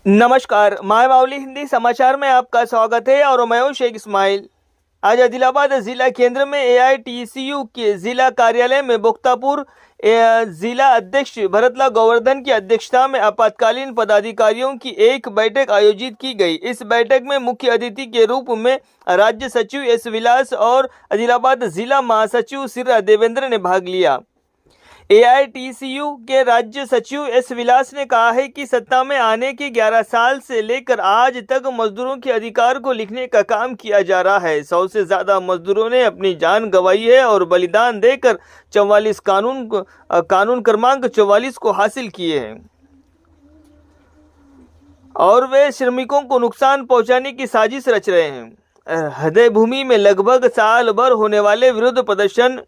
नमस्कार, माय बावली हिंदी समाचार में आपका स्वागत है और मैं हूं शेख इस्माइल। आज आदिलाबाद जिला केंद्र में एआईटीसीयू के जिला कार्यालय में बोक्तापुर जिला अध्यक्ष भरतलाल गोवर्धन की अध्यक्षता में आपातकालीन पदाधिकारियों की एक बैठक आयोजित की गई। इस बैठक में मुख्य अतिथि के रूप में राज्य सचिव एस विलास और आदिलाबाद जिला महासचिव सिर्रा देवेंद्र ने भाग लिया। एआईटीसीयू के राज्य सचिव एस विलास ने कहा है कि सत्ता में आने के 11 साल से लेकर आज तक मजदूरों के अधिकार को लिखने का काम किया जा रहा है। 100 से ज्यादा मजदूरों ने अपनी जान गंवाई है और बलिदान देकर 44 कानून क्रमांक 44 को हासिल किए हैं और वे श्रमिकों को नुकसान पहुंचाने की साजिश रच रहे हैं। हृदय भूमि में लगभग साल भर होने वाले विरोध प्रदर्शन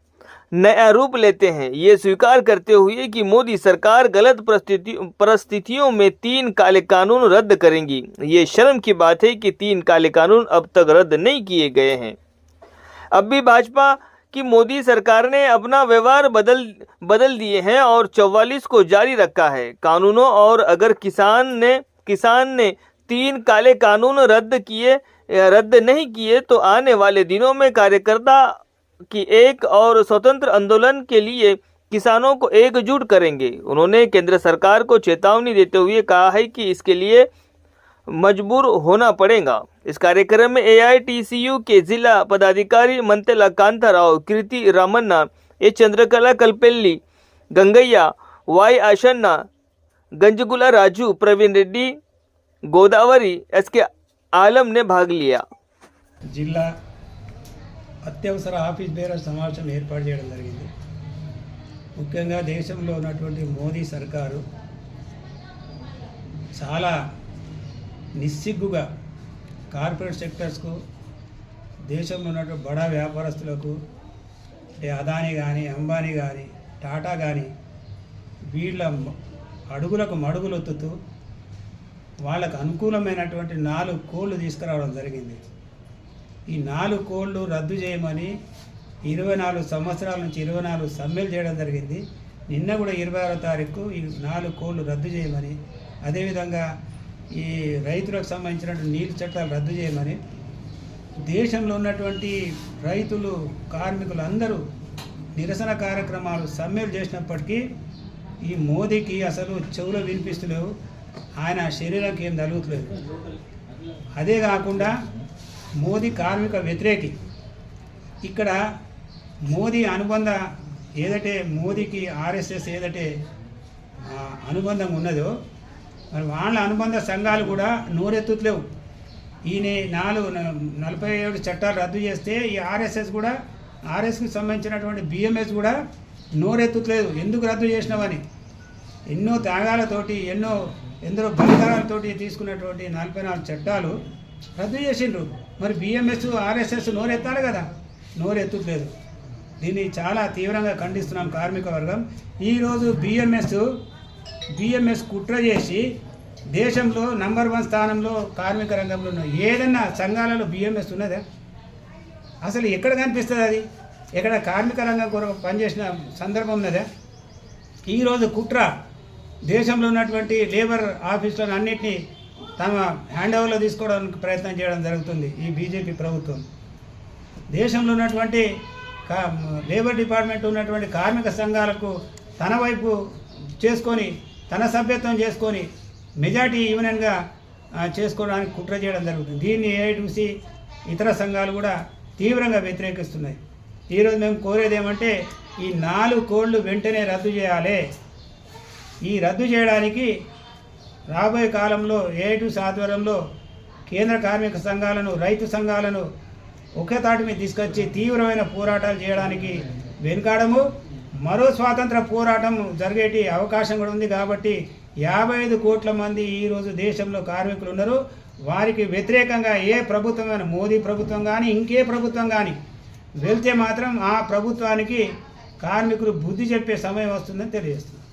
नया रूप लेते हैं, ये स्वीकार करते हुए कि मोदी सरकार गलत परिस्थितियों में 3 काले कानून रद्द करेंगी। ये शर्म की बात है कि 3 काले कानून अब तक रद्द नहीं किए गए हैं। अब भी भाजपा की मोदी सरकार ने अपना व्यवहार बदल दिए हैं और 44 को जारी रखा है कानूनों। और अगर किसान ने 3 काले कानून रद्द नहीं किए तो आने वाले दिनों में कार्यकर्ता कि एक और स्वतंत्र आंदोलन के लिए किसानों को एकजुट करेंगे। उन्होंने केंद्र सरकार को चेतावनी देते हुए कहा है कि इसके लिए मजबूर होना पड़ेगा। इस कार्यक्रम में एआईटीसीयू के जिला पदाधिकारी मंतेला कांताराव, कीर्ति रामन्ना, ए चंद्रकला कल्पेल्ली, गंगैया, वाई आशन्ना, गंजगुला राजू, प्रवीण रेड्डी, गोदावरी, एसके आलम ने भाग लिया। जिला అత్యవసర ఆఫీస్ బేరర్ సమావేశం ఏర్పాటు చేయడం జరిగింది। ముఖ్యంగా దేశంలో ఉన్నటువంటి మోదీ సర్కారు చాలా నిస్సిగ్గుగా కార్పొరేట్ సెక్టర్స్కు, దేశంలో ఉన్నటువంటి బడా వ్యాపారస్తులకు, అంటే అదానీ కానీ, అంబానీ కానీ, టాటా కానీ, వీళ్ళ అడుగులకు మడుగులొత్తుతూ వాళ్ళకు అనుకూలమైనటువంటి 4 కోళ్లు తీసుకురావడం జరిగింది। ఈ 4 కోళ్లు రద్దు చేయమని 24 సంవత్సరాల నుంచి 24 సమ్మెలు చేయడం జరిగింది। నిన్న కూడా 26వ తారీఖు ఈ 4 కోళ్లు రద్దు చేయమని, అదేవిధంగా ఈ రైతులకు సంబంధించిన నీళ్ళ చట్టాలు రద్దు చేయమని దేశంలో ఉన్నటువంటి రైతులు, కార్మికులు అందరూ నిరసన కార్యక్రమాలు, సమ్మెలు చేసినప్పటికీ ఈ మోదీకి అసలు చెవులు వినిపిస్తలేవు, ఆయన శరీరానికి ఏం తగులుతలేదు। అదే కాకుండా మోదీ కార్మిక వ్యతిరేకి। ఇక్కడ మోదీ అనుబంధ ఏదైతే మోదీకి ఆర్ఎస్ఎస్ ఏదైతే అనుబంధం ఉన్నదో మరి వాళ్ళ అనుబంధ సంఘాలు కూడా నోరెత్తుతలేవు। ఈయన 47 చట్టాలు రద్దు చేస్తే ఈ ఆర్ఎస్కి సంబంధించినటువంటి బిఎంఎస్ కూడా నోరెత్తుతలేదు, ఎందుకు రద్దు చేసినావని। ఎన్నో త్యాగాలతోటి ఎందరో బలిదానాలతోటి తీసుకున్నటువంటి 44 చట్టాలు రద్దు చేసిండ్రు। మరి బిఎంఎస్, ఆర్ఎస్ఎస్ నోరెత్తాలి కదా, నోరెత్తట్లేదు। దీన్ని చాలా తీవ్రంగా ఖండిస్తున్నాం కార్మిక వర్గం। ఈరోజు బిఎంఎస్ కుట్ర చేసి దేశంలో నంబర్ 1 స్థానంలో కార్మిక రంగంలో ఉన్న ఏదన్నా సంఘాలలో బిఎంఎస్ ఉన్నదా? అసలు ఎక్కడ కనిపిస్తుంది అది? ఎక్కడ కార్మిక రంగం కొరకు పనిచేసిన సందర్భం ఉన్నదా? ఈరోజు కుట్ర దేశంలో ఉన్నటువంటి లేబర్ ఆఫీసులను అన్నింటినీ తమ హ్యాండ్ ఓవర్లో తీసుకోవడానికి ప్రయత్నం చేయడం జరుగుతుంది ఈ బీజేపీ ప్రభుత్వం। దేశంలో ఉన్నటువంటి లేబర్ డిపార్ట్మెంట్ ఉన్నటువంటి కార్మిక సంఘాలకు తన వైపు చేసుకొని, తన సభ్యత్వం చేసుకొని మెజార్టీ యూనియన్గా చేసుకోవడానికి కుట్ర చేయడం జరుగుతుంది। దీన్ని ఏఐటీసీ ఇతర సంఘాలు కూడా తీవ్రంగా వ్యతిరేకిస్తున్నాయి। ఈరోజు మేము కోరేది ఏమంటే ఈ 4 కోళ్లు వెంటనే రద్దు చేయాలి। ఈ రద్దు చేయడానికి రాబోయే కాలంలో ఏఐటీసీ ఆధ్వర్యంలో కేంద్ర కార్మిక సంఘాలను, రైతు సంఘాలను ఒకే తాటి మీద తీసుకొచ్చి తీవ్రమైన పోరాటాలు చేయడానికి వెనుకాడము। మరో స్వాతంత్ర పోరాటం జరిగేటి అవకాశం కూడా ఉంది కాబట్టి 55 కోట్ల మంది ఈరోజు దేశంలో కార్మికులు ఉన్నారు। వారికి వ్యతిరేకంగా ఏ ప్రభుత్వమైన మోదీ ప్రభుత్వం కానీ ఇంకే ప్రభుత్వం కానీ వెళ్తే మాత్రం ఆ ప్రభుత్వానికి కార్మికులు బుద్ధి చెప్పే సమయం వస్తుందని తెలియజేస్తున్నారు।